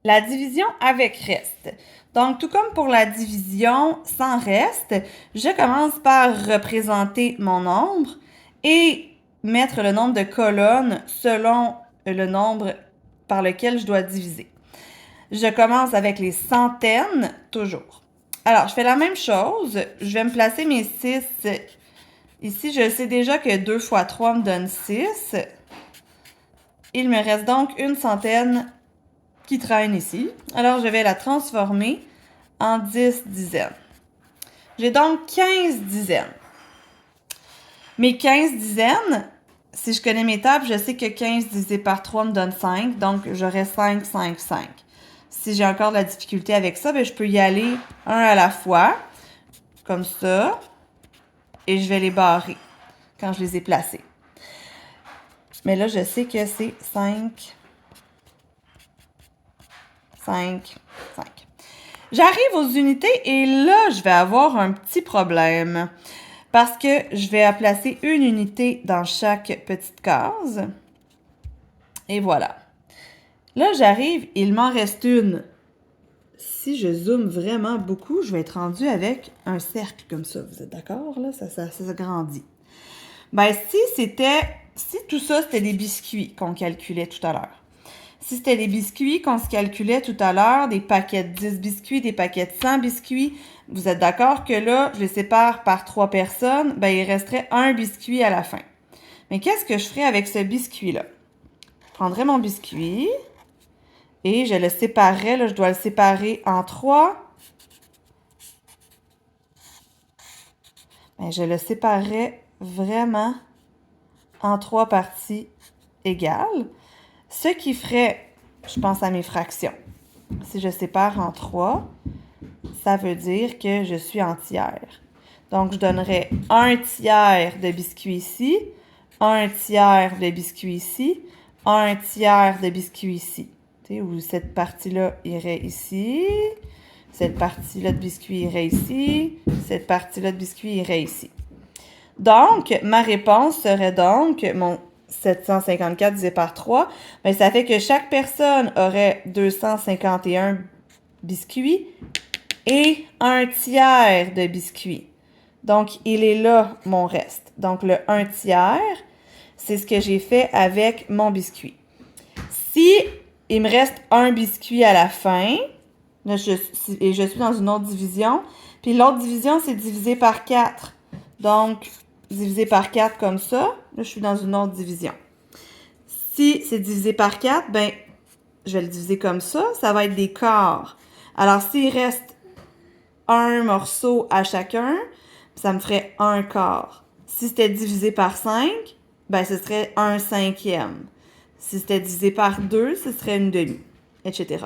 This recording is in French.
la division avec reste. Donc, tout comme pour la division sans reste, je commence par représenter mon nombre et mettre le nombre de colonnes selon le nombre par lequel je dois diviser. Je commence avec les centaines, toujours. Alors, je fais la même chose. Je vais me placer mes 6. Ici, je sais déjà que 2 fois 3 me donne 6. Il me reste donc une centaine qui traîne ici. Alors, je vais la transformer en 10 dizaines. J'ai donc 15 dizaines. Mes 15 dizaines, si je connais mes tables, je sais que 15 divisé par 3 me donne 5. Donc, j'aurai 5, 5, 5. Si j'ai encore de la difficulté avec ça, je peux y aller un à la fois, comme ça, et je vais les barrer quand je les ai placés. Mais là, je sais que c'est 5, 5, 5. J'arrive aux unités et là, je vais avoir un petit problème parce que je vais placer une unité dans chaque petite case. Et voilà. Là, j'arrive, il m'en reste une. Si je zoome vraiment beaucoup, je vais être rendue avec un cercle comme ça. Vous êtes d'accord? Là, ça grandit. Si tout ça, c'était des biscuits qu'on calculait tout à l'heure. Si c'était des biscuits qu'on se calculait tout à l'heure, des paquets de 10 biscuits, des paquets de 100 biscuits, vous êtes d'accord que là, je les sépare par 3 personnes, il resterait un biscuit à la fin. Mais qu'est-ce que je ferais avec ce biscuit-là? Je prendrais mon biscuit et je le séparerais, là, je dois le séparer en 3. Je le séparerais vraiment en 3 parties égales. Ce qui ferait, je pense à mes fractions. Si je sépare en 3, ça veut dire que je suis en tiers. Donc, je donnerais un tiers de biscuit ici, un tiers de biscuit ici, un tiers de biscuit ici. Tu sais, où cette partie-là irait ici, cette partie-là de biscuit irait ici, cette partie-là de biscuit irait ici. Donc, ma réponse serait donc, mon 754 divisé par 3, ça fait que chaque personne aurait 251 biscuits et un tiers de biscuits. Donc, il est là, mon reste. Donc, le 1 tiers, c'est ce que j'ai fait avec mon biscuit. Si il me reste un biscuit à la fin, là, je suis dans une autre division, puis l'autre division, c'est divisé par 4. Donc, divisé par 4 comme ça, là, je suis dans une autre division. Si c'est divisé par 4, je vais le diviser comme ça va être des quarts. Alors, s'il reste un morceau à chacun, ça me ferait un quart. Si c'était divisé par 5, ce serait un cinquième. Si c'était divisé par 2, ce serait une demi, etc.